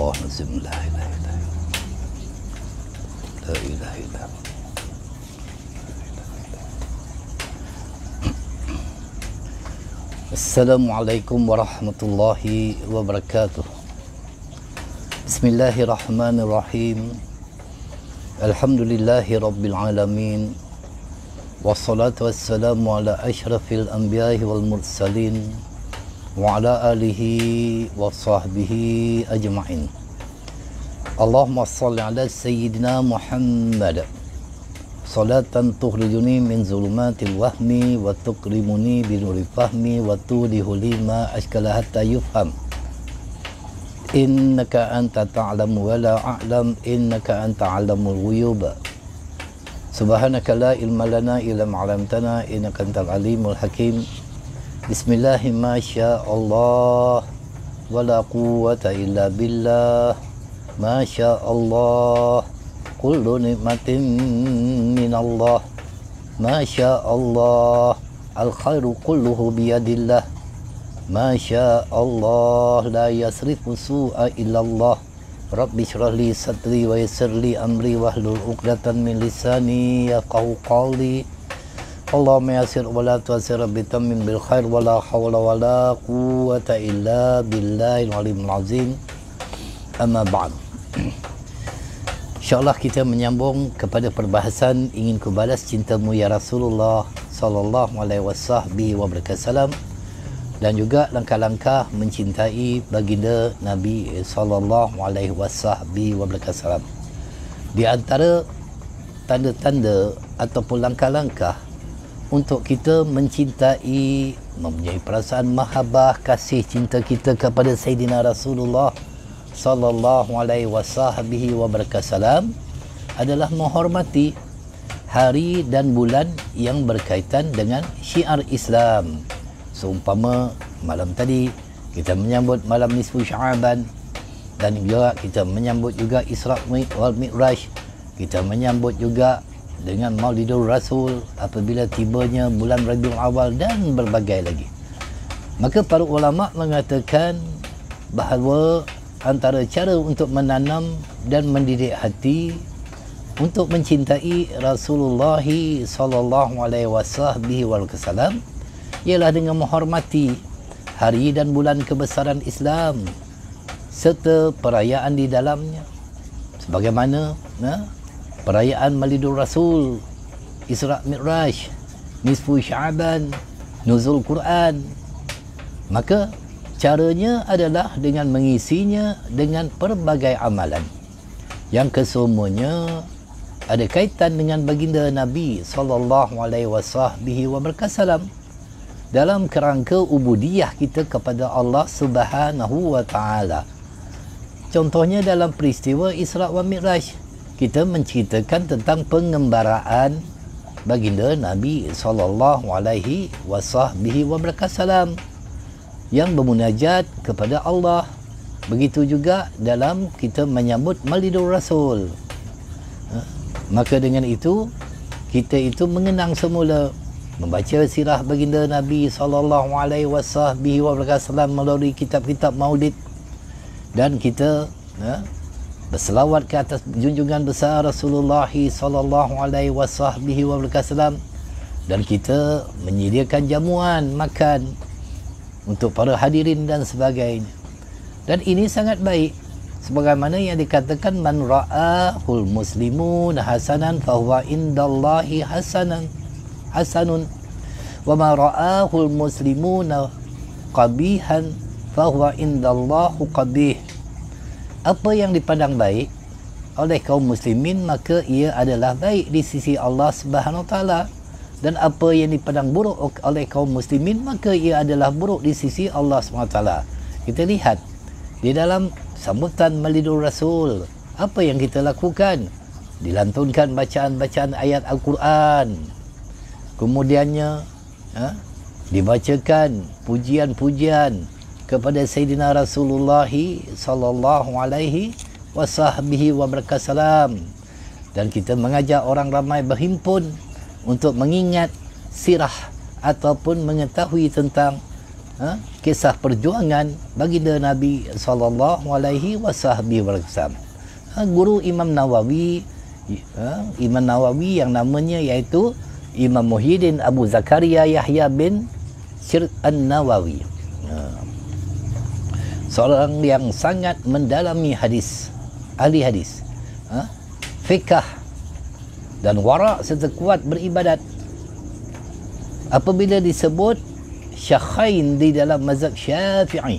Astagfirullahaladzim. La ilaha illallah. La ilaha illallah. Assalamualaikum warahmatullahi wabarakatuh. Bismillahirrahmanirrahim. Alhamdulillahi rabbil alamin. Wassalatu wassalamu ala asyrafil anbiya'i wal mursalin wa ala alihi wa sahbihi ajma'in. Allahumma salli ala sayyidina Muhammad salatan tukhrijuni min zulumatil wahmi wa tukrimuni binuri fahmi wa tudihu lima ashkala hatta yufham. Innaka anta ta'lamu wa la a'lam, innaka anta 'alamul ghuyub. Subhanaka la ilma lana illa ma 'allamtana innaka antal alimul hakim. Bismillahi ma syaa Allah wa la quwwata illa billah. Ma syaa Allah kullu nikmatin min Allah. Ma syaa Allah al khairu kulluhu biyadillah. Ma syaa Allah la yasrifu su'a illa Allah. Rabbi shrah li sadri wa yassir li amri wahlul 'uqdatan min lisani yafqahu qawli. Allahumma yassir wa la tu'assir bi tammin bil khair wa la hawla wa la quwwata illa billahil alimul azim. Amma ba'd. InsyaAllah kita menyambung kepada perbahasan ingin ku balas cintamu ya Rasulullah sallallahu alaihi wasallam, dan juga langkah-langkah mencintai baginda Nabi sallallahu alaihi wasallam. Di antara tanda-tanda ataupun langkah-langkah untuk kita mencintai, mempunyai perasaan mahabbah, kasih cinta kita kepada Sayyidina Rasulullah sallallahu alaihi wasallam adalah menghormati hari dan bulan yang berkaitan dengan syiar Islam. Seumpama malam tadi kita menyambut malam nisfu Sya'ban, dan juga kita menyambut juga Isra wal Mi'raj, kita menyambut juga dengan Maulidur Rasul apabila tibanya bulan Rabiul Awal, dan berbagai lagi. Maka para ulama mengatakan bahawa antara cara untuk menanam dan mendidik hati untuk mencintai Rasulullah sallallahu alaihi wasallam ialah dengan menghormati hari dan bulan kebesaran Islam serta perayaan di dalamnya, sebagaimana perayaan Maulidur Rasul, Isra Mi'raj, nisfu Sya'ban, nuzul Quran. Maka caranya adalah dengan mengisinya dengan pelbagai amalan yang kesemuanya ada kaitan dengan baginda Nabi sallallahu alaihi wasallam dalam kerangka ubudiyah kita kepada Allah Subhanahu wa taala. Contohnya dalam peristiwa Isra wa Mi'raj, kita menceritakan tentang pengembaraan baginda Nabi sallallahu alaihi wasallam yang bermunajat kepada Allah. Begitu juga dalam kita menyambut Maulidur Rasul. Maka dengan itu kita itu mengenang semula, membaca sirah baginda Nabi sallallahu alaihi wasallam melalui kitab-kitab Maulid, dan kita berselawat ke atas junjungan besar Rasulullah sallallahu alaihi wasallam, dan kita menyediakan jamuan makan untuk para hadirin dan sebagainya. Dan ini sangat baik, sebagaimana yang dikatakan man ra'ahul muslimun hasanan fahuwa indallahi hasanun wa ma ra'ahul muslimuna qabihan fahuwa indallahu qabih. Apa yang dipandang baik oleh kaum muslimin, maka ia adalah baik di sisi Allah Subhanahu wa taala, dan apa yang dipandang buruk oleh kaum muslimin, maka ia adalah buruk di sisi Allah SWT. Kita lihat di dalam sambutan Maulidur Rasul, apa yang kita lakukan? Dilantunkan bacaan-bacaan ayat Al-Quran, kemudiannya dibacakan pujian-pujian kepada Sayyidina Rasulullah sallallahu alaihi wasallam, dan kita mengajak orang ramai berhimpun untuk mengingat sirah ataupun mengetahui tentang kisah perjuangan baginda Nabi sallallahu alaihi wasallam. Guru Imam Nawawi, Imam Nawawi yang namanya iaitu Imam Muhyiddin Abu Zakaria Yahya bin Syir An-Nawawi, seorang yang sangat mendalami hadis, ahli hadis, fiqh dan wara' serta kuat beribadat. Apabila disebut syekhain di dalam mazhab Syafi'i,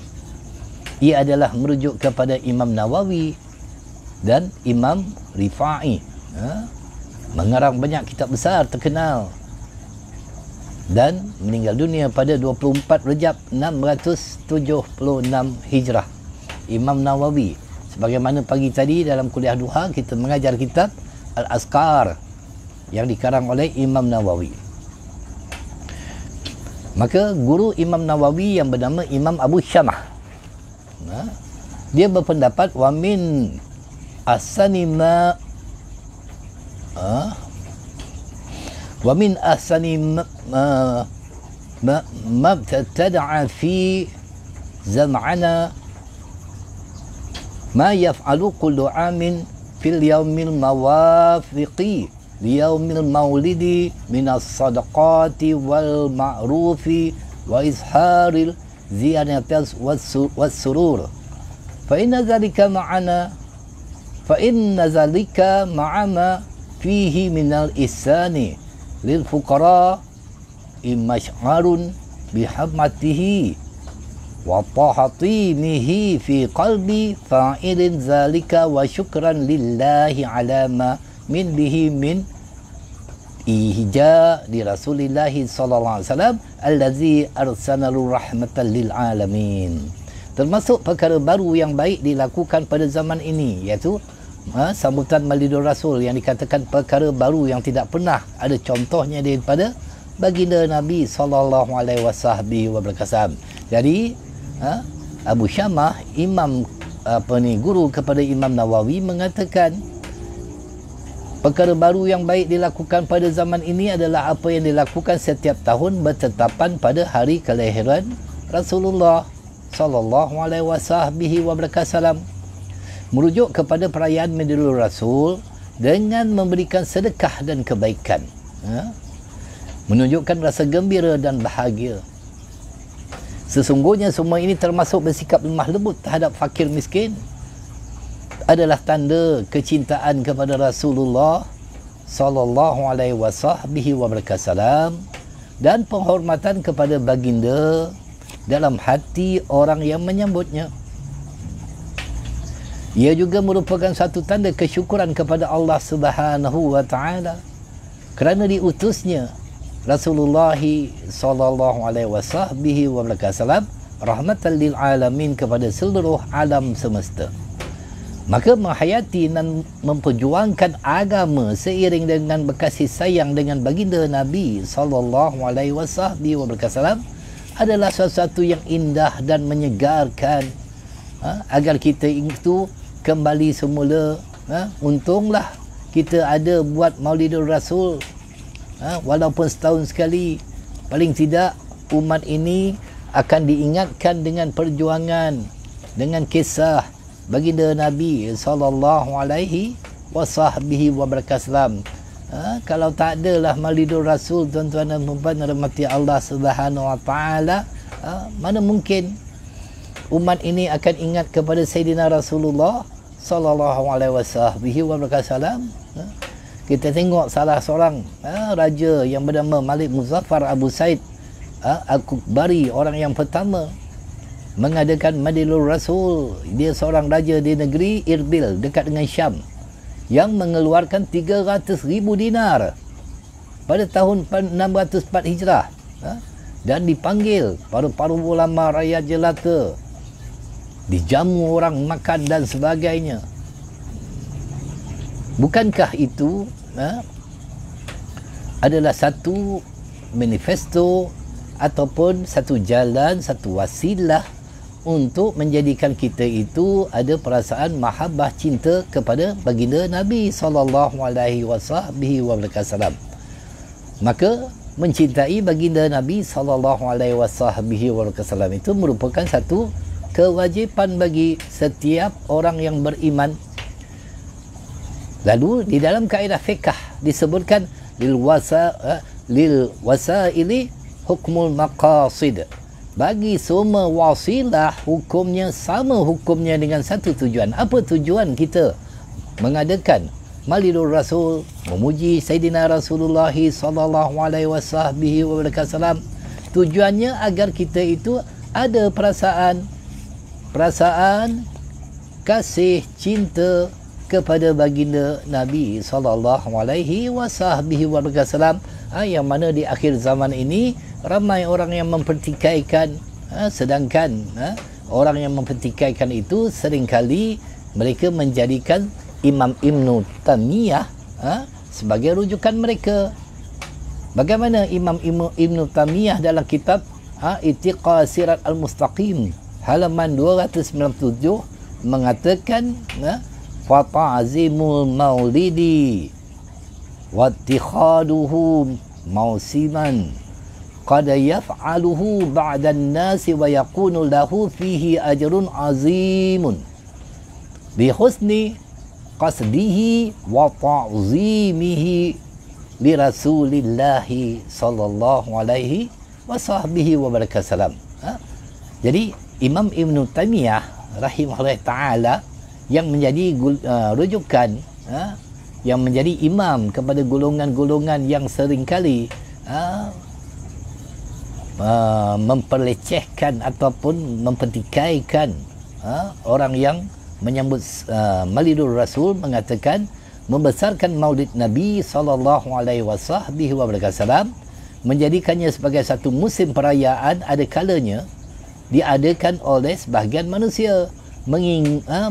ia adalah merujuk kepada Imam Nawawi dan Imam Rifa'i. Mengarang banyak kitab besar terkenal dan meninggal dunia pada 24 Rejab 676 Hijrah. Imam Nawawi, sebagaimana pagi tadi dalam kuliah duha kita mengajar kitab Al-Azkar yang dikarang oleh Imam Nawawi. Maka guru Imam Nawawi yang bernama Imam Abu Syamah, dia berpendapat wa min ahsani ma mabtada'a fi zam'ana ma yaf'alu kullu amin fil yaumil mawafiqi liyaumil maulidi minas sadaqati wal ma'rufi wa izharil ziyanatas was surur fa inna zalika ma'ama fihi minal ihsani lil fuqara imash'arun bihamatihi wa tahatimihi fi qalbi fa'ilin zalika wa syukran lillahi ala ma min bihi min ihja di Rasulillahi sallallahu alaihi wasallam allazi arsalahu rahmatan lil alamin. Termasuk perkara baru yang baik dilakukan pada zaman ini, iaitu sambutan Maulidur Rasul, yang dikatakan perkara baru yang tidak pernah ada contohnya daripada baginda Nabi sallallahu alaihi wasallam. Jadi Abu Syamah, imam guru kepada Imam Nawawi, mengatakan perkara baru yang baik dilakukan pada zaman ini adalah apa yang dilakukan setiap tahun bertetapan pada hari kelahiran Rasulullah sallallahu alaihi wasallam, merujuk kepada perayaan Maulidul Rasul dengan memberikan sedekah dan kebaikan, menunjukkan rasa gembira dan bahagia. Sesungguhnya semua ini termasuk bersikap lemah lembut terhadap fakir miskin adalah tanda kecintaan kepada Rasulullah sallallahu alaihi wasallam dan penghormatan kepada baginda dalam hati orang yang menyambutnya. Ia juga merupakan satu tanda kesyukuran kepada Allah Subhanahu wa taala kerana diutusnya Rasulullah sallallahu alaihi wasallam rahmatan lil alamin kepada seluruh alam semesta. Maka menghayati dan memperjuangkan agama seiring dengan berkasih sayang dengan baginda Nabi sallallahu alaihi wasallam adalah sesuatu yang indah dan menyegarkan, agar kita itu kembali semula. Untunglah kita ada buat Maulidur Rasul, walaupun setahun sekali. Paling tidak umat ini akan diingatkan dengan perjuangan, dengan kisah baginda Nabi sallallahu alaihi wasallam. Kalau tak adalah Maulidur Rasul, tuan-tuan dan puan rahmati Allah Subhanahu wa taala, mana mungkin umat ini akan ingat kepada Sayyidina Rasulullah sallallahu alaihi wasallam. Kita tengok salah seorang raja yang bernama Malik Muzaffar Abu Said Al-Kubari, orang yang pertama mengadakan Maulidul Rasul. Dia seorang raja di negeri Irbil dekat dengan Syam yang mengeluarkan 300,000 dinar pada tahun 604 Hijrah, dan dipanggil para ulama rakyat jelata, dijamu orang makan dan sebagainya. Bukankah itu adalah satu manifesto ataupun satu jalan, satu wasilah untuk menjadikan kita itu ada perasaan mahabbah, cinta kepada baginda Nabi sallallahu alaihi wasallam. Maka mencintai baginda Nabi sallallahu alaihi wasallam itu merupakan satu kewajipan bagi setiap orang yang beriman. Lalu di dalam kaedah fiqh disebutkan lil wasaili hukmul maqasid. Bagi semua wasilah hukumnya sama hukumnya dengan satu tujuan. Apa tujuan kita mengadakan Maulidur Rasul, memuji Sayyidina Rasulullah sallallahu alaihi wasallam? Tujuannya agar kita itu ada perasaan kasih cinta kepada baginda Nabi sallallahu alaihi wasallam, yang mana di akhir zaman ini ramai orang yang mempertikaikan, sedangkan orang yang mempertikaikan itu seringkali mereka menjadikan Imam Ibn Taymiyah sebagai rujukan mereka. Bagaimana Imam Ibn Taymiyah dalam kitab Itiqa Sirat Al-Mustaqim halaman 297 mengatakan fa ta'zimul maulidi wa ittikhaduhu mausiman qad yaf'aluhu ba'da an-nasi wa yakunu lahu fihi ajrun azimun bi husni qasdihi wa ta'zimihi li Rasulillahi sallallahu alaihi wasallam. Jadi Imam Ibn Taymiyah rahimahullah ta'ala yang menjadi rujukan, yang menjadi imam kepada golongan-golongan yang seringkali memperlecehkan ataupun mempertikaikan orang yang menyambut Maulidur Rasul, mengatakan membesarkan Maulid Nabi sallallahu alaihi wasallam, menjadikannya sebagai satu musim perayaan ada kalanya diadakan oleh sebahagian manusia,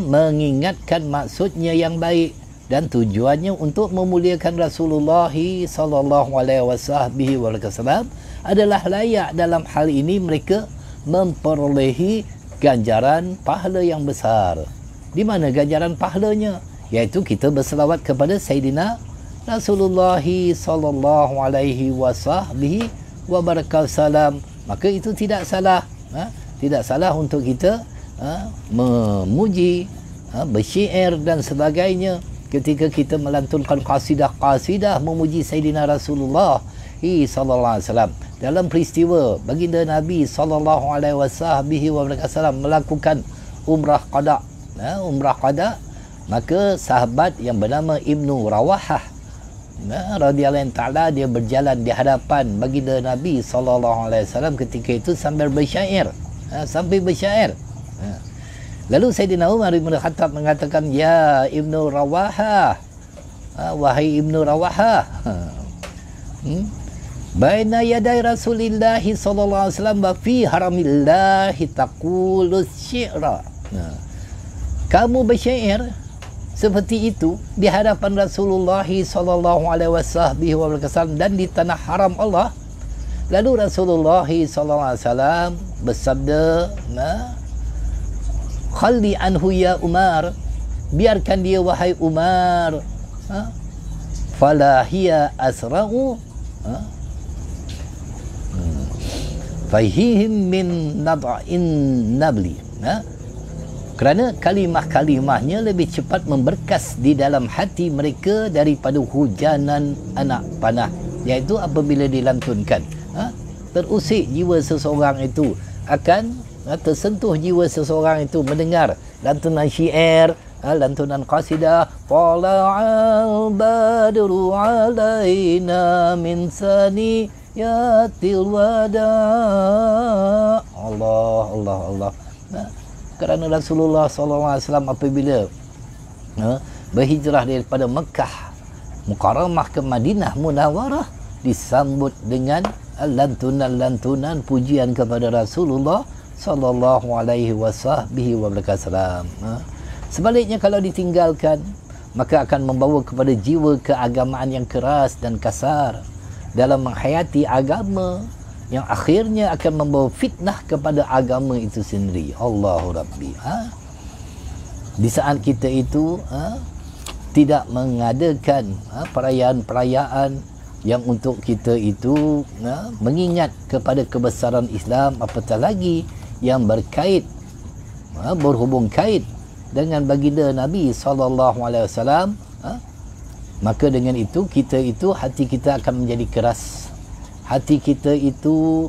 mengingatkan maksudnya yang baik dan tujuannya untuk memuliakan Rasulullah sallallahu alaihi wasallam, adalah layak dalam hal ini mereka memperolehi ganjaran pahala yang besar. Di mana ganjaran pahalanya? Iaitu kita berselawat kepada Sayyidina Rasulullah sallallahu alaihi wasallam. Maka itu tidak salah, tidak salah untuk kita memuji, bersyair dan sebagainya ketika kita melantunkan qasidah memuji Sayyidina Rasulullah sallallahu alaihi wasallam. Dalam peristiwa baginda Nabi sallallahu alaihi wasallam melakukan umrah qada, maka sahabat yang bernama Ibnu Rawahah radhiyallahu ta'ala, dia berjalan di hadapan baginda Nabi sallallahu alaihi wasallam ketika itu sambil bersyair, Lalu Sayyidina Umar bin Khattab mengatakan, ya Ibnu Rawahah, wahai Ibnu Rawahah, baina yaday Rasulillah sallallahu alaihi wasallam wa fi haramillah taqulu syi'ra. Kamu bersyair seperti itu di hadapan Rasulullah sallallahu alaihi wasallam dan di tanah haram Allah. Lalu Rasulullah sallallahu alaihi wasallam bersabda, khalli anhu ya Umar, biarkan dia wahai Umar, fala hiya asra'u fahihim min nad'in nabli, kerana kalimah-kalimahnya lebih cepat memberkas di dalam hati mereka daripada hujanan anak panah. Iaitu apabila dilantunkan, terusik jiwa seseorang itu, akan tersentuh jiwa seseorang itu mendengar lantunan syair, lantunan qasidah, tala'al badru alaina min saniyatil wada. Allah. Kerana Rasulullah SAW apabila berhijrah daripada Mekah Mukarramah ke Madinah Munawwarah, disambut dengan lantunan-lantunan pujian kepada Rasulullah sallallahu alaihi wasallam. Sebaliknya kalau ditinggalkan, maka akan membawa kepada jiwa keagamaan yang keras dan kasar dalam menghayati agama, yang akhirnya akan membawa fitnah kepada agama itu sendiri. Allahu Rabbi. Di saat kita itu tidak mengadakan perayaan-perayaan yang untuk kita itu mengingat kepada kebesaran Islam, apatah lagi yang berkait berhubung kait dengan baginda Nabi SAW, maka dengan itu kita itu hati kita akan menjadi keras, hati kita itu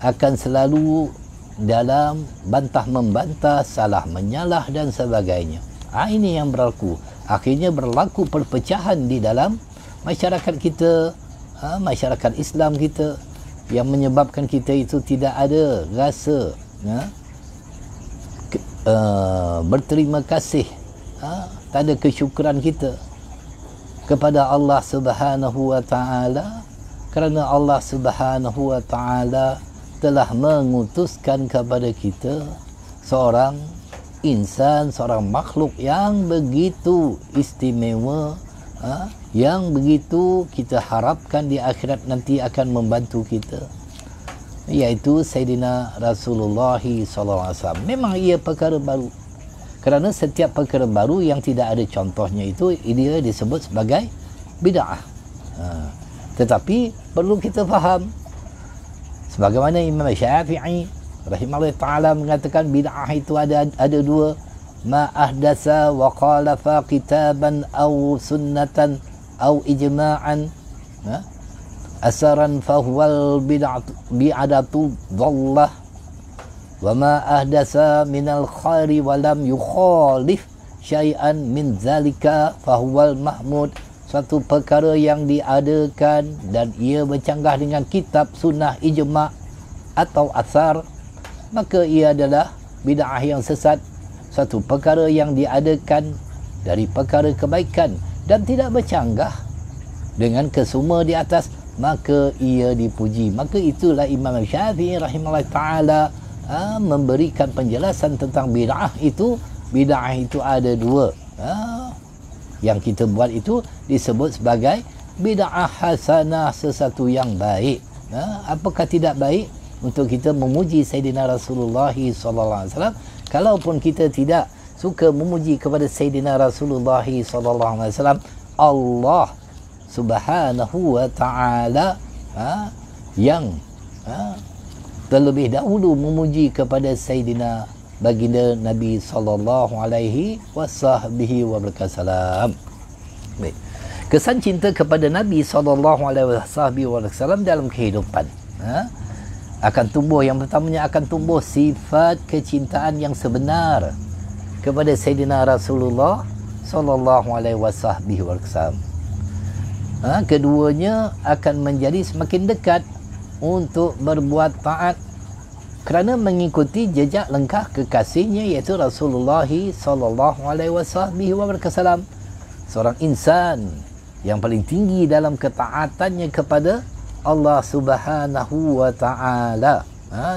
akan selalu dalam bantah membantah, salah menyalah dan sebagainya. Ini yang berlaku. Akhirnya berlaku perpecahan di dalam masyarakat kita, masyarakat Islam kita, yang menyebabkan kita itu tidak ada rasa berterima kasih, tak ada kesyukuran kita kepada Allah Subhanahu wa taala, kerana Allah Subhanahu wa taala telah mengutuskan kepada kita seorang insan, seorang makhluk yang begitu istimewa, yang begitu kita harapkan di akhirat nanti akan membantu kita, iaitu Sayyidina Rasulullah SAW. Memang ia perkara baru, kerana setiap perkara baru yang tidak ada contohnya itu dia disebut sebagai bid'ah. Tetapi perlu kita faham, sebagaimana Imam Syafi'i rahimahullah ta'ala mengatakan bid'ah itu ada dua, ma ahdasa wa khalafa kitaban aw sunnatan aw ijma'an asaran fahuwal bi'adatu dhallah, wa ma ahdasa minal khairi wa lam yukhalif syai'an min zalika fahuwal mahmud. Suatu perkara yang diadakan dan ia bercanggah dengan kitab, sunnah, ijma' atau asar, maka ia adalah bid'ah yang sesat. Suatu perkara yang diadakan dari perkara kebaikan dan tidak bercanggah dengan kesemua di atas, maka ia dipuji. Maka itulah Imam Syafi'i rahimahullah ta'ala memberikan penjelasan tentang bid'ah itu. Bid'ah itu ada dua. Yang kita buat itu disebut sebagai bid'ah hasanah, sesuatu yang baik. Apakah tidak baik untuk kita memuji Sayyidina Rasulullah SAW? Kalaupun kita tidak suka memuji kepada Sayyidina Rasulullah SAW, Allah Subhanahu wa ta'ala yang terlebih dahulu memuji kepada Sayyidina baginda Nabi sallallahu alaihi wasallam. Baik. Kesan cinta kepada Nabi sallallahu alaihi wasallam dalam kehidupan akan tumbuh. Yang pertamanya akan tumbuh sifat kecintaan yang sebenar kepada Sayyidina Rasulullah sallallahu alaihi wasallam. Keduanya akan menjadi semakin dekat untuk berbuat taat kerana mengikuti jejak langkah kekasihnya, iaitu Rasulullah sallallahu alaihi wasallam, seorang insan yang paling tinggi dalam ketaatannya kepada Allah Subhanahu wa taala.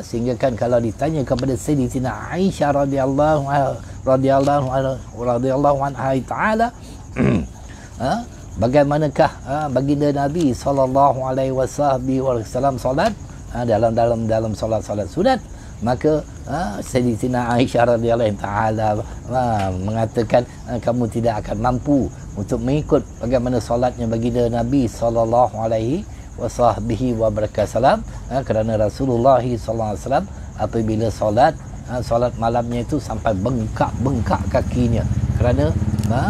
Sehingga kan kalau ditanya kepada Sayyidatina Aisyah radhiyallahu anha taala, bagaimanakah baginda Nabi sallallahu alaihi wasallam solat dalam solat sunat, maka Sayyidatina Aisyah radhiyallahu taala mengatakan kamu tidak akan mampu untuk mengikut bagaimana solatnya baginda Nabi sallallahu alaihi wasallam, kerana Rasulullah sallallahu alaihi wasallam apabila solat malamnya itu sampai bengkak kakinya kerana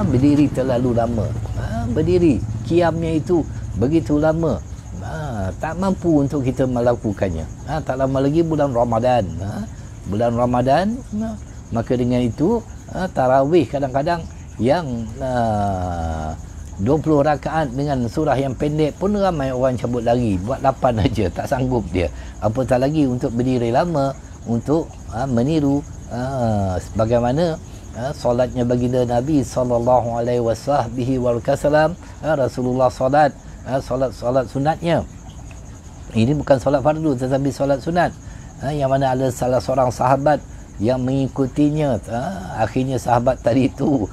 berdiri terlalu lama, berdiri qiyamnya itu begitu lama, tak mampu untuk kita melakukannya. Tak lama lagi bulan Ramadan, maka dengan itu tarawih kadang-kadang yang 20 rakaat dengan surah yang pendek pun ramai orang cabut lari, buat 8 aja, tak sanggup dia, apatah lagi untuk berdiri lama untuk meniru bagaimana solatnya baginda Nabi sallallahu alaihi wasallam. Rasulullah solat sunatnya. Ini bukan solat fardu tetapi solat sunat, yang mana ada salah seorang sahabat yang mengikutinya. Akhirnya sahabat tadi itu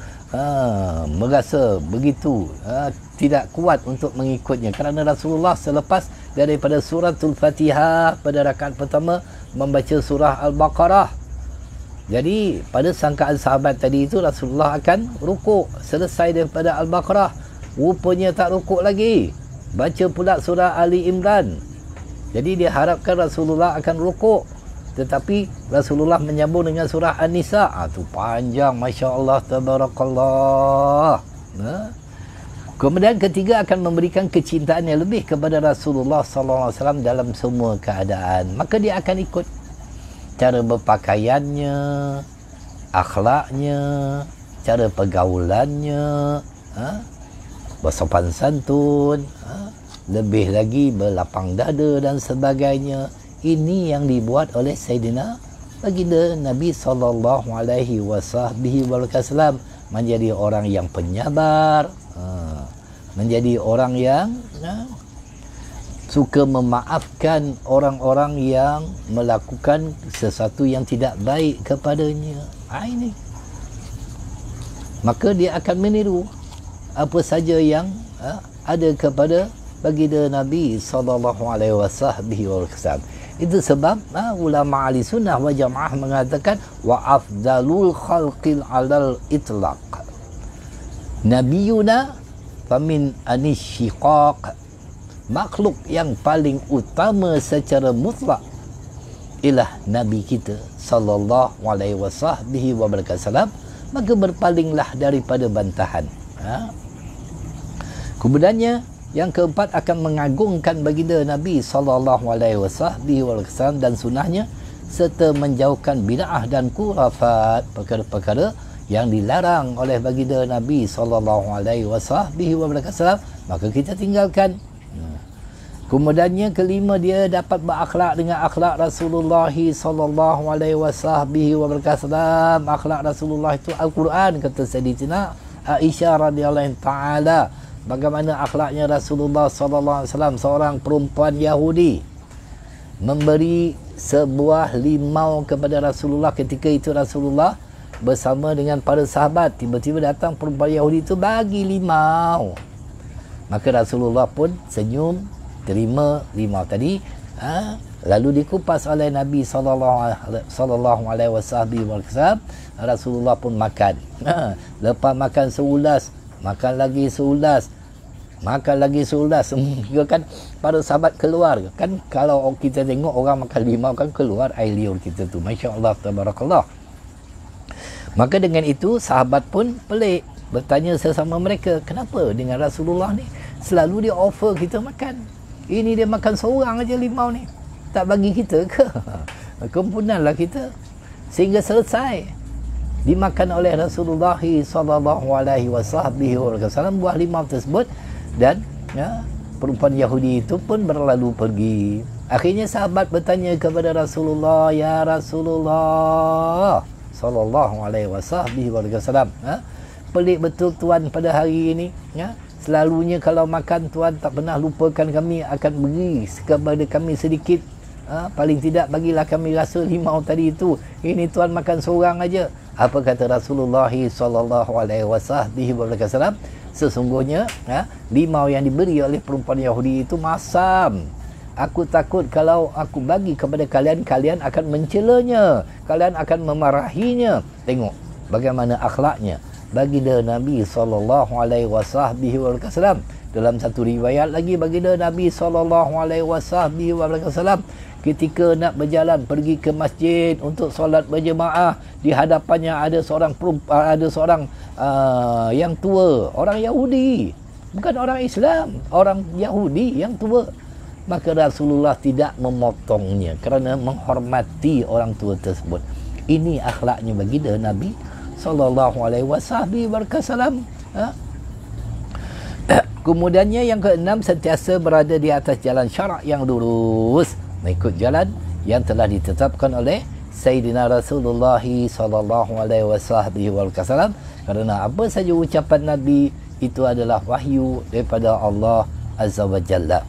merasa begitu tidak kuat untuk mengikutnya, kerana Rasulullah selepas daripada suratul Fatihah pada rakaat pertama membaca surah Al-Baqarah. Jadi pada sangkaan sahabat tadi itu Rasulullah akan rukuk selesai daripada Al-Baqarah, rupanya tak rukuk lagi. baca pula surah Ali Imran. Jadi dia harapkan Rasulullah akan rukuk, tetapi Rasulullah menyambung dengan surah An-Nisa. Tu panjang, Masya Allah, Tabarakallah. Kemudian ketiga, akan memberikan kecintaan yang lebih kepada Rasulullah SAW dalam semua keadaan. Maka dia akan ikut cara berpakaiannya, akhlaknya, cara pergaulannya, bersopan santun, lebih lagi berlapang dada dan sebagainya. Ini yang dibuat oleh Sayyidina baginda Nabi SAW, menjadi orang yang penyabar, menjadi orang yang suka memaafkan orang-orang yang melakukan sesuatu yang tidak baik kepadanya. Ini maka dia akan meniru apa saja yang ada kepada baginda Nabi SAW. Itu sebab ulama ahli sunnah wal jamaah mengatakan wa afdalul khalqil alal itlaq nabiyuna famin anishiqaq, makhluk yang paling utama secara mutlak ialah Nabi kita sallallahu alaihi wasallam, maka berpalinglah daripada bantahan. Kemudiannya yang keempat, akan mengagungkan baginda Nabi sallallahu alaihi wasallam dan sunnahnya, serta menjauhkan bid'ah dan khurafat, perkara-perkara yang dilarang oleh baginda Nabi sallallahu alaihi wasallam, maka kita tinggalkan. Kemudiannya kelima, dia dapat berakhlak dengan akhlak Rasulullah sallallahu alaihi wasallam. Akhlak Rasulullah itu Al-Quran, kata Sayyidatina Aisyah radhiyallahu taala. Bagaimana akhlaknya Rasulullah sallallahu alaihi wasallam, seorang perempuan Yahudi memberi sebuah limau kepada Rasulullah. Ketika itu Rasulullah bersama dengan para sahabat, tiba-tiba datang perempuan Yahudi itu bagi limau. Maka Rasulullah pun senyum, terima limau tadi, lalu dikupas oleh Nabi sallallahu alaihi wasallam. Rasulullah pun makan. Lepas makan seulas, makan lagi seulas, makan lagi seulas, kan para sahabat keluar. Kan kalau kita tengok orang makan limau kan keluar air liur kita tu. Masya Allah, tabarakallah. Maka dengan itu sahabat pun pelik, bertanya sesama mereka, kenapa dengan Rasulullah ni selalu dia offer kita makan, ini dia makan seorang aja limau ni, tak bagi kita ke? Kempunanlah kita. Sehingga selesai dimakan oleh Rasulullah sallallahu alaihi wasallam buah limau tersebut, dan perempuan Yahudi itu pun berlalu pergi. Akhirnya sahabat bertanya kepada Rasulullah, ya Rasulullah sallallahu alaihi wasallam, pelik betul tuan pada hari ini, selalunya kalau makan tuan tak pernah lupakan kami, akan beri kepada kami sedikit, paling tidak bagilah kami rasa limau tadi itu. Ini tuan makan seorang aja. Apa kata Rasulullah sallallahu alaihi wasallam? Sesungguhnya limau yang diberi oleh perempuan Yahudi itu masam. Aku takut kalau aku bagi kepada kalian, kalian akan mencelanya, kalian akan memarahinya. Tengok bagaimana akhlaknya baginda Nabi sallallahu alaihi wasallam. Dalam satu riwayat lagi, baginda Nabi sallallahu alaihi wasallam ketika nak berjalan pergi ke masjid untuk solat berjemaah, di hadapannya ada seorang yang tua, orang Yahudi, bukan orang Islam, orang Yahudi yang tua. Maka Rasulullah tidak memotongnya kerana menghormati orang tua tersebut. Ini akhlaknya baginda Nabi sallallahu alaihi wasallam. Kemudiannya yang keenam, sentiasa berada di atas jalan syarak yang lurus, mengikut jalan yang telah ditetapkan oleh Sayyidina Rasulullah sallallahu alaihi wasallam. Kerana apa saja ucapan Nabi itu adalah wahyu daripada Allah Azza wa Jalla.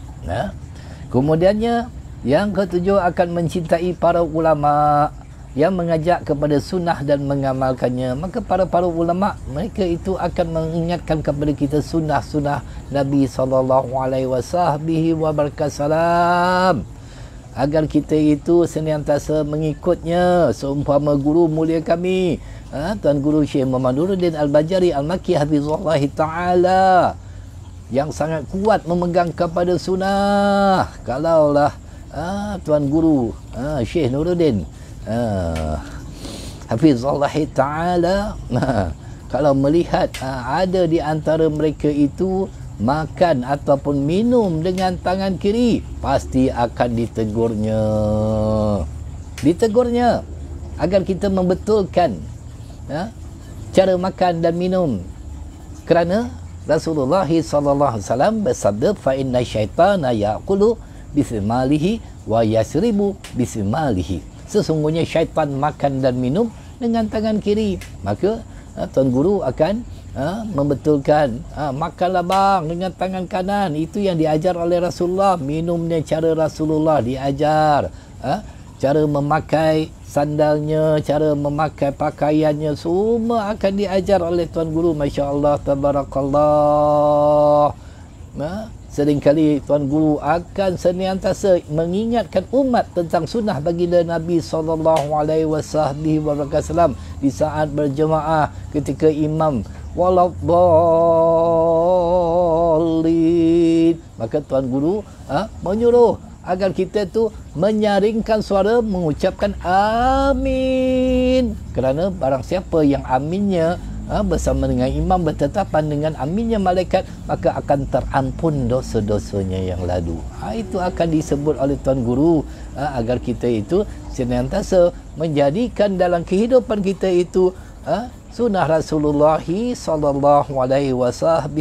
Kemudiannya yang ketujuh, akan mencintai para ulama yang mengajak kepada sunnah dan mengamalkannya. Maka para ulama, mereka itu akan mengingatkan kepada kita sunnah-sunnah Nabi sallallahu alaihi wasallam, agar kita itu senantiasa mengikutnya. Seumpama guru mulia kami, Tuan Guru Syekh Muhammad Nuruddin Al-Bajari Al-Makki hafizahullah taala, yang sangat kuat memegang kepada sunnah. Kalaulah Tuan Guru Syekh Nuruddin Hafizullah Ta'ala kalau melihat ada di antara mereka itu makan ataupun minum dengan tangan kiri, pasti akan ditegurnya agar kita membetulkan cara makan dan minum, kerana Rasulullah SAW bersabda, fa inna syaitana ya'kulu bisimalihi wa yasribu bisimalihi. Sesungguhnya syaitan makan dan minum dengan tangan kiri. Maka Tuan Guru akan membetulkan, makanlah bang dengan tangan kanan. Itu yang diajar oleh Rasulullah. Minumnya cara Rasulullah diajar. Cara memakai sandalnya, cara memakai pakaiannya, semua akan diajar oleh Tuan Guru. Masya Allah, tabarakallah. Seringkali Tuan Guru akan senantiasa mengingatkan umat tentang sunnah baginda Nabi SAW di saat berjemaah ketika imam waladhdallin. Maka Tuan Guru menyuruh agar kita tu menyaringkan suara mengucapkan amin, kerana barang siapa yang aminnya bersama dengan imam bertetapan dengan aminnya malaikat, maka akan terampun dosa-dosanya yang lalu. Itu akan disebut oleh Tuan Guru agar kita itu senantiasa menjadikan dalam kehidupan kita itu sunnah Rasulullah sallallahu alaihi wasallam.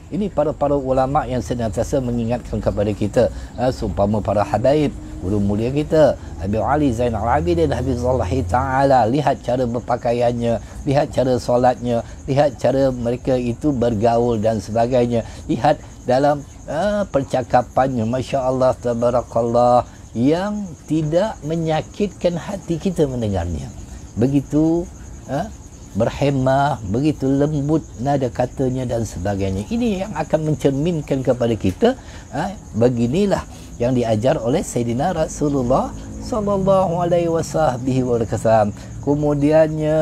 Ini para ulama yang senantiasa mengingatkan kepada kita, seumpama para habaib, guru mulia kita Habib Ali Zainal Abidin Hafizullah Ta'ala. Lihat cara berpakaiannya, lihat cara solatnya, lihat cara mereka itu bergaul dan sebagainya. Lihat dalam percakapannya, Masya Allah, tabarakallah, yang tidak menyakitkan hati kita mendengarnya. Begitu berhemah, begitu lembut nada katanya dan sebagainya. Ini yang akan mencerminkan kepada kita beginilah yang diajar oleh Sayyidina Rasulullah sallallahu alaihi wasallam. Kemudiannya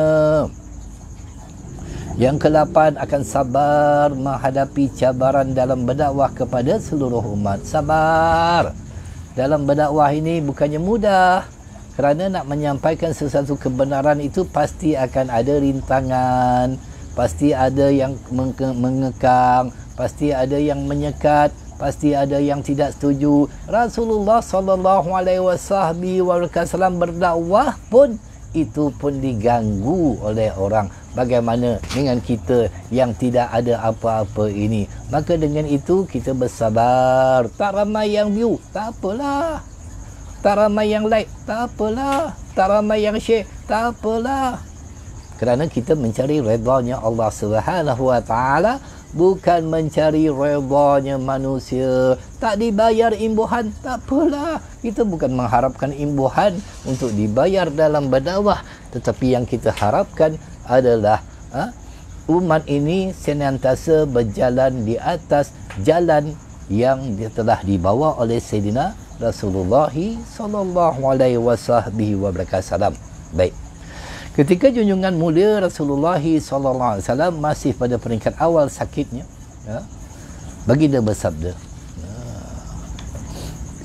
yang ke-8, akan sabar menghadapi cabaran dalam berdakwah kepada seluruh umat. Sabar dalam berdakwah ini bukannya mudah, kerana nak menyampaikan sesuatu kebenaran itu pasti akan ada rintangan, pasti ada yang mengekang, pasti ada yang menyekat, pasti ada yang tidak setuju. Rasulullah sallallahu alaihi wasallam berdakwah pun itu pun diganggu oleh orang. Bagaimana dengan kita yang tidak ada apa-apa ini? Maka dengan itu kita bersabar. Tak ramai yang view, tak apalah. Tak ramai yang like, tak apalah. Tak ramai yang share, tak apalah. Kerana kita mencari redanya Allah Subhanahu wa taala, bukan mencari redanya manusia. Tak dibayar imbuhan, tak apalah. Kita bukan mengharapkan imbuhan untuk dibayar dalam berdakwah, tetapi yang kita harapkan adalah umat ini senantiasa berjalan di atas jalan yang telah dibawa oleh Sayyidina Rasulullah sallallahu alaihi wasallam. Baik. Ketika junjungan mulia Rasulullah sallallahu alaihi wasallam masih pada peringkat awal sakitnya, baginda bersabda,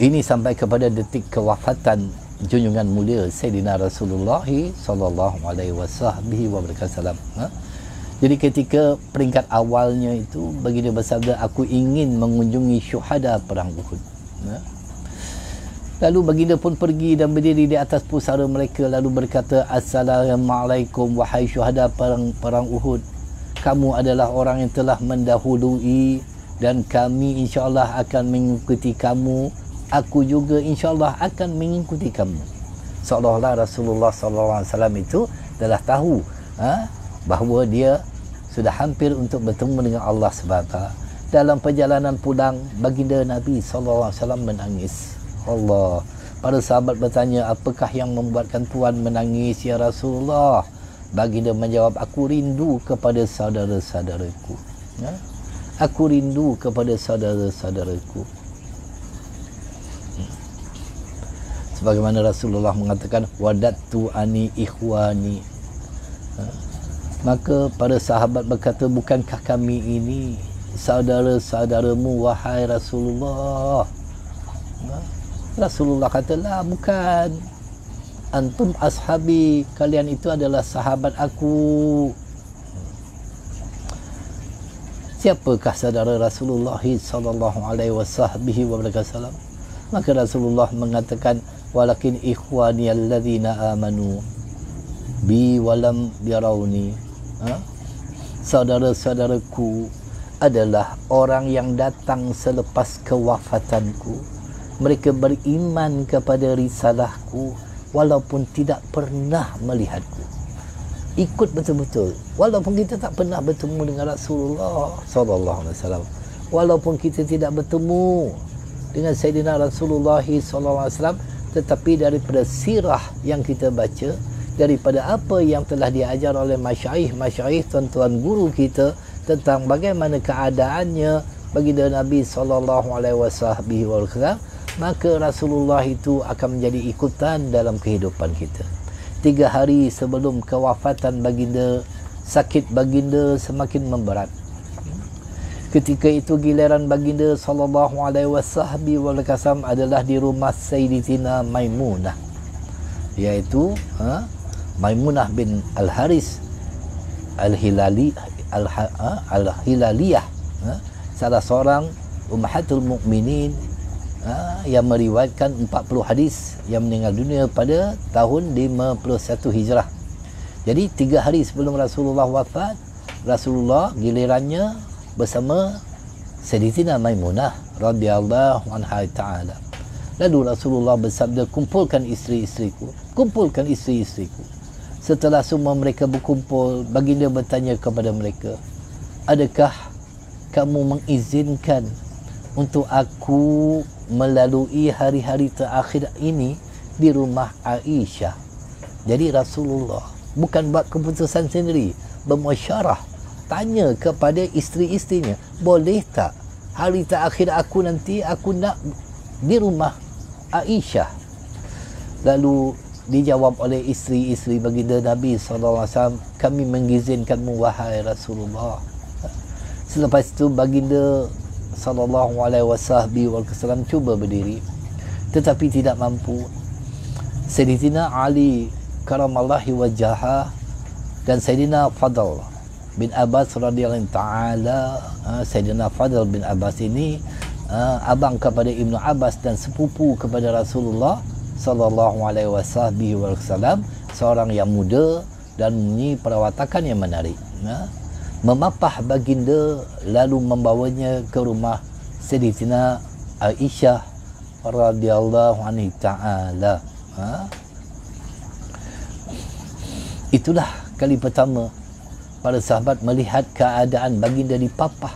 ini sampai kepada detik kewafatan junjungan mulia Sayyidina Rasulullah sallallahu alaihi wasallam. Jadi ketika peringkat awalnya itu baginda bersabda, aku ingin mengunjungi syuhada perang Uhud. Lalu baginda pun pergi dan berdiri di atas pusara mereka, lalu berkata, Assalamualaikum wahai syuhada perang Uhud. Kamu adalah orang yang telah mendahului dan kami insya-Allah akan mengikuti kamu. Aku juga insya-Allah akan mengikuti kamu. Seolah-olah Rasulullah SAW itu telah tahu bahawa dia sudah hampir untuk bertemu dengan Allah SWT. Dalam perjalanan pulang, baginda Nabi SAW menangis. Allah. Para sahabat bertanya, apakah yang membuatkan tuan menangis ya Rasulullah? Baginda menjawab, aku rindu kepada saudara-saudaraku. Aku rindu kepada saudara-saudaraku. Sebagaimana Rasulullah mengatakan, wadattu ani ikhwani. Maka para sahabat berkata, bukankah kami ini saudara-saudaramu wahai Rasulullah? Rasulullah kata, lah, bukan. Antum ashabi, kalian itu adalah sahabat aku. Siapakah saudara Rasulullah sallallahu alaihi wasallam? Maka Rasulullah mengatakan, walakin ikhwani alladzina amanu bi walam yarawni. Saudara-saudaraku adalah orang yang datang selepas kewafatanku. Mereka beriman kepada risalahku walaupun tidak pernah melihatku. Ikut betul-betul walaupun kita tak pernah bertemu dengan Rasulullah sallallahu alaihi wasallam, walaupun kita tidak bertemu dengan Sayyidina Rasulullah sallallahu alaihi wasallam, tetapi daripada sirah yang kita baca, daripada apa yang telah diajar oleh masyayikh tuan-tuan guru kita tentang bagaimana keadaannya baginda Nabi sallallahu alaihi wasallam, maka Rasulullah itu akan menjadi ikutan dalam kehidupan kita. 3 hari sebelum kewafatan baginda, sakit baginda semakin memberat. Ketika itu giliran baginda sallallahu alaihi wasallam adalah di rumah Sayyidatina Maimunah, iaitu Maimunah bin Al-Haris Al-Hilaliyah, salah seorang ummahatul mukminin yang meriwayatkan 40 hadis, yang meninggal dunia pada tahun 51 Hijrah. Jadi 3 hari sebelum Rasulullah wafat, Rasulullah gilirannya bersama Sayyidatina Maimunah radhiyallahu anha ta'ala. Lalu Rasulullah bersabda, kumpulkan isteri-isteriku. Setelah semua mereka berkumpul, baginda bertanya kepada mereka, adakah kamu mengizinkan untuk aku melalui hari-hari terakhir ini di rumah Aisyah? Jadi Rasulullah bukan buat keputusan sendiri, bermusyawarah, tanya kepada isteri-isterinya, boleh tak hari terakhir aku nanti aku nak di rumah Aisyah? Lalu dijawab oleh isteri-isteri baginda Nabi SAW, kami mengizinkanmu wahai Rasulullah. Selepas itu baginda sallallahu alaihi wasallam cuba berdiri tetapi tidak mampu. Sayyidina Ali karamallahi wajhah dan Sayyidina Fadl bin Abbas radhiyallahu taala, Sayyidina Fadl bin Abbas ini abang kepada Ibnu Abbas dan sepupu kepada Rasulullah sallallahu alaihi wasallam, seorang yang muda dan mempunyai perawatakan yang menarik. Memapah baginda lalu membawanya ke rumah Sayyidatina Aisyah radhiyallahu anha ta'ala. Itulah kali pertama para sahabat melihat keadaan baginda dipapah,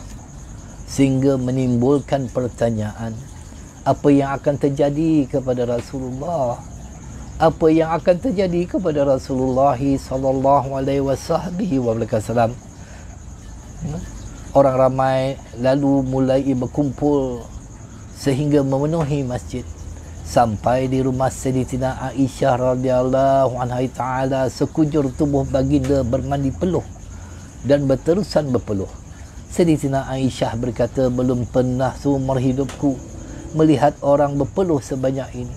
sehingga menimbulkan pertanyaan, apa yang akan terjadi kepada Rasulullah? Apa yang akan terjadi kepada Rasulullah sallallahu alaihi wasallam? Orang ramai lalu mulai berkumpul sehingga memenuhi masjid. Sampai di rumah Sayyidatina Aisyah radhiyallahu anha ta'ala, sekujur tubuh baginda bermandi peluh dan berterusan berpeluh. Sayyidatina Aisyah berkata, belum pernah seumur hidupku melihat orang berpeluh sebanyak ini.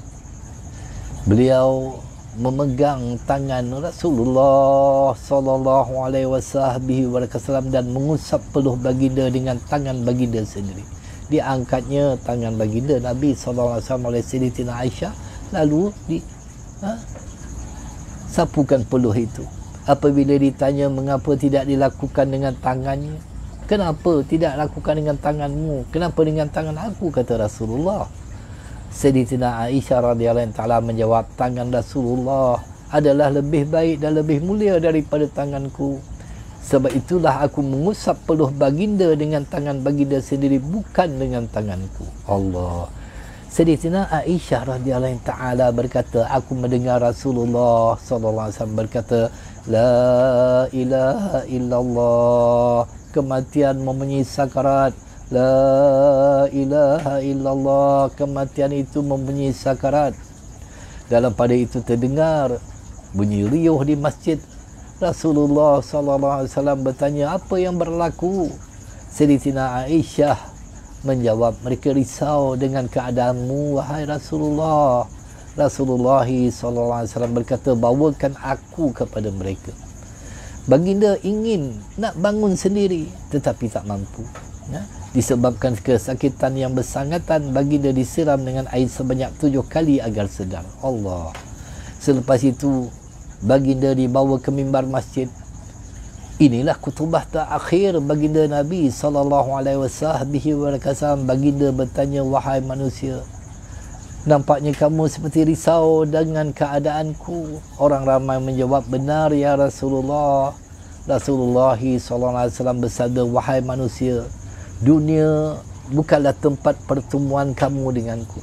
Beliau memegang tangan Rasulullah sallallahu alaihi wasallam dan mengusap peluh baginda dengan tangan baginda sendiri. Diangkatnya tangan baginda Nabi sallallahu alaihi wasallam oleh Sayyidatina Aisyah, lalu sapukan peluh itu. Apabila ditanya mengapa tidak dilakukan dengan tangannya, kenapa tidak lakukan dengan tanganmu, kenapa dengan tangan aku, kata Rasulullah. Sayyidatina Aisyah radhiyallahu ta'ala menjawab, tangan Rasulullah adalah lebih baik dan lebih mulia daripada tanganku. Sebab itulah aku mengusap peluh baginda dengan tangan baginda sendiri, bukan dengan tanganku. Allah. Sayyidatina Aisyah radhiyallahu ta'ala berkata, aku mendengar Rasulullah sallallahu alaihi wasallam berkata, la ilaha illallah, kematian mempunyai sakarat. La ilaha illallah, kematian itu mempunyai sakarat. Dalam pada itu terdengar bunyi riuh di masjid. Rasulullah sallallahu alaihi wasallam bertanya, apa yang berlaku? Sayyidatina Aisyah menjawab, mereka risau dengan keadaanmu wahai Rasulullah. Rasulullah sallallahu alaihi wasallam berkata, bawakan aku kepada mereka. Baginda ingin nak bangun sendiri tetapi tak mampu. Disebabkan kesakitan yang bersangatan, baginda disiram dengan air sebanyak 7 kali agar sedar. Allah. Selepas itu baginda dibawa ke mimbar masjid. Inilah khutbah terakhir baginda Nabi sallallahu alaihi wasallam. Baginda bertanya, wahai manusia, nampaknya kamu seperti risau dengan keadaanku. Orang ramai menjawab, benar ya Rasulullah. Rasulullah sallallahu alaihi wasallam bersabda, wahai manusia, dunia bukanlah tempat pertemuan kamu denganku.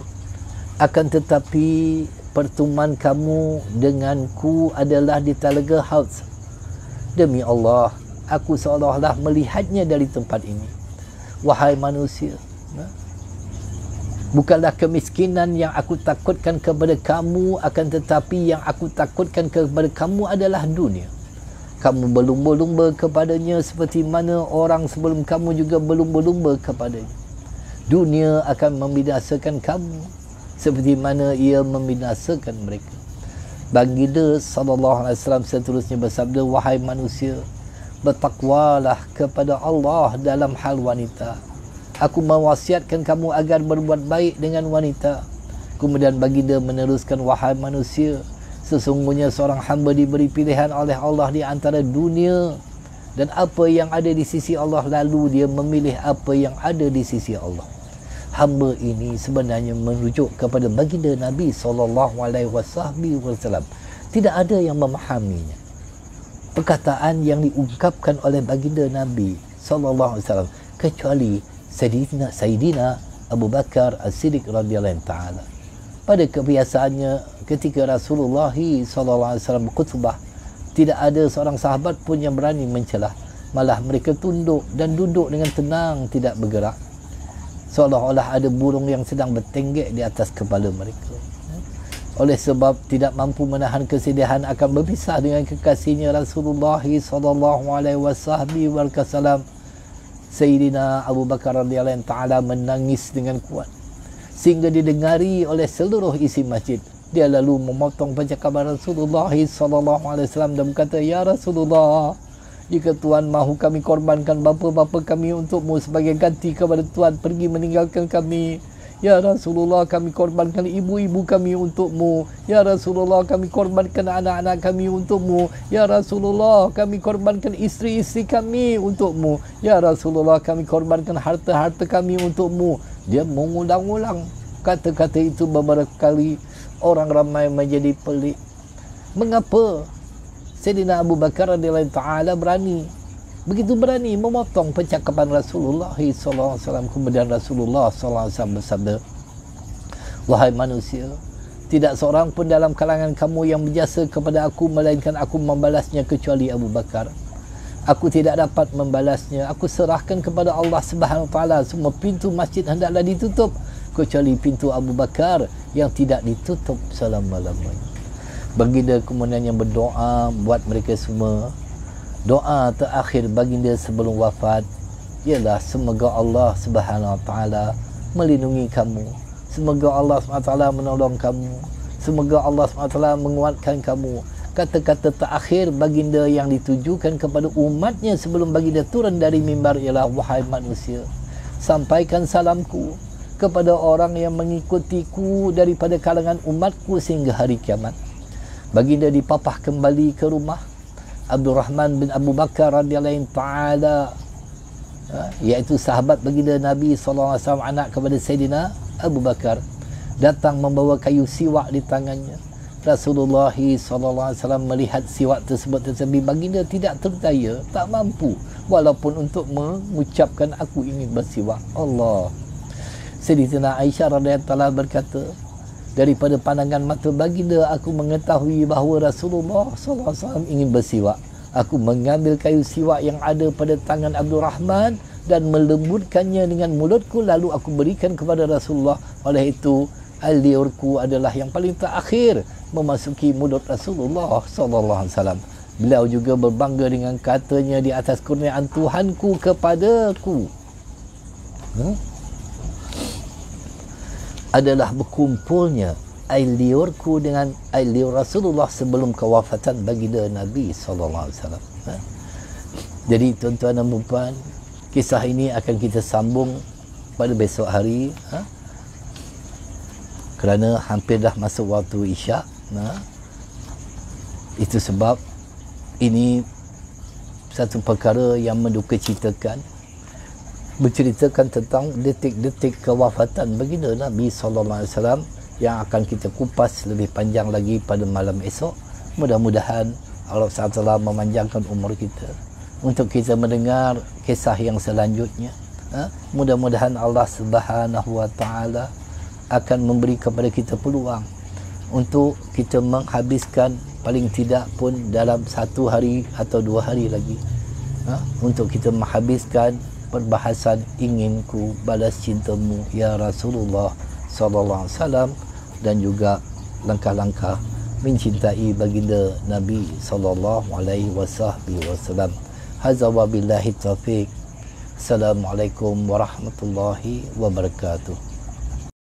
Akan tetapi pertemuan kamu denganku adalah di Telaga Hauz. Demi Allah, aku seolah-olah melihatnya dari tempat ini. Wahai manusia, bukanlah kemiskinan yang aku takutkan kepada kamu, akan tetapi yang aku takutkan kepada kamu adalah dunia. Kamu berlumba-lumba kepadanya seperti mana orang sebelum kamu juga berlumba-lumba kepadanya. Dunia akan membinasakan kamu seperti mana ia membinasakan mereka. Baginda sallallahu alaihi wasallam seterusnya bersabda, wahai manusia, bertakwalah kepada Allah dalam hal wanita. Aku mewasiatkan kamu agar berbuat baik dengan wanita. Kemudian baginda meneruskan, wahai manusia, sesungguhnya seorang hamba diberi pilihan oleh Allah di antara dunia dan apa yang ada di sisi Allah, lalu dia memilih apa yang ada di sisi Allah. Hamba ini sebenarnya merujuk kepada baginda Nabi SAW. Tidak ada yang memahaminya. Perkataan yang diungkapkan oleh baginda Nabi SAW kecuali Sayyidina Abu Bakar As-Siddiq radhiyallahu ta'ala. Pada kebiasaannya, ketika Rasulullah SAW berkhutbah, tidak ada seorang sahabat pun yang berani mencelah. Malah mereka tunduk dan duduk dengan tenang, tidak bergerak, seolah-olah ada burung yang sedang bertenggek di atas kepala mereka. Oleh sebab tidak mampu menahan kesedihan akan berpisah dengan kekasihnya Rasulullah SAW, Sayyidina Abu Bakar radhiyallahu ta'ala menangis dengan kuat sehingga didengari oleh seluruh isi masjid. Dia lalu memotong percakapan Rasulullah SAW dan berkata, ya Rasulullah, jika Tuhan mahu kami korbankan bapa-bapa kami untukmu sebagai ganti kepada Tuhan pergi meninggalkan kami. Ya Rasulullah, kami korbankan ibu-ibu kami untukmu. Ya Rasulullah, kami korbankan anak-anak kami untukmu. Ya Rasulullah, kami korbankan isteri-isteri kami untukmu. Ya Rasulullah, kami korbankan harta-harta kami untukmu. Dia mengulang-ulang kata-kata itu beberapa kali. Orang ramai menjadi pelik. Mengapa Sayyidina Abu Bakar radhiyallahu ta'ala begitu berani memotong percakapan Rasulullah SAW. Kemudian Rasulullah SAW bersabda, wahai manusia, tidak seorang pun dalam kalangan kamu yang berjasa kepada aku melainkan aku membalasnya kecuali Abu Bakar. Aku tidak dapat membalasnya. Aku serahkan kepada Allah Subhanahu Wa Taala. Semua pintu masjid hendaklah ditutup kecuali pintu Abu Bakar yang tidak ditutup selama-lamanya. Baginda kemudian yang berdoa buat mereka semua. Doa terakhir baginda sebelum wafat ialah semoga Allah Subhanahu Wa Taala melindungi kamu. Semoga Allah Subhanahu Wa Taala menolong kamu. Semoga Allah Subhanahu Wa Taala menguatkan kamu. Kata-kata terakhir baginda yang ditujukan kepada umatnya sebelum baginda turun dari mimbar ialah, wahai manusia, sampaikan salamku kepada orang yang mengikutiku daripada kalangan umatku sehingga hari kiamat. Baginda dipapah kembali ke rumah. Abdurrahman bin Abu Bakar radhiyallahu ta'ala, iaitu sahabat baginda Nabi SAW, anak kepada Sayyidina Abu Bakar, datang membawa kayu siwak di tangannya. Rasulullah SAW melihat siwak tersebut, tetapi baginda tidak tertaya, tak mampu walaupun untuk mengucapkan aku ingin bersiwak. Allah. Sayyidatina Aisyah radhiyallahu ta'ala berkata, daripada pandangan mata baginda aku mengetahui bahawa Rasulullah SAW ingin bersiwak. Aku mengambil kayu siwak yang ada pada tangan Abdurrahman dan melembutkannya dengan mulutku, lalu aku berikan kepada Rasulullah. Oleh itu liurku adalah yang paling terakhir memasuki mulut Rasulullah SAW. Beliau juga berbangga dengan katanya di atas kurniaan Tuhanku kepadaku adalah berkumpulnya air liurku dengan air liur Rasulullah sebelum kewafatan baginda Nabi sallallahu alaihi wasallam. Jadi tuan-tuan dan puan, kisah ini akan kita sambung pada besok hari, kerana hampir dah masuk waktu Isyak. Itu sebab ini satu perkara yang mendukacitakan, berceritakan tentang detik-detik kewafatan baginda Nabi sallallahu alaihi wasallam yang akan kita kupas lebih panjang lagi pada malam esok. Mudah-mudahan Allah SWT memanjangkan umur kita untuk kita mendengar kisah yang selanjutnya. Mudah-mudahan Allah Subhanahu wa taala akan memberi kepada kita peluang untuk kita menghabiskan paling tidak pun dalam 1 hari atau 2 hari lagi, untuk kita menghabiskan perbahasan inginku balas cintamu ya Rasulullah sallallahu alaihi wasallam, dan juga langkah-langkah mencintai baginda Nabi sallallahu alaihi wasallam. Hadza wa billahi taufiq. Assalamualaikum warahmatullahi wabarakatuh.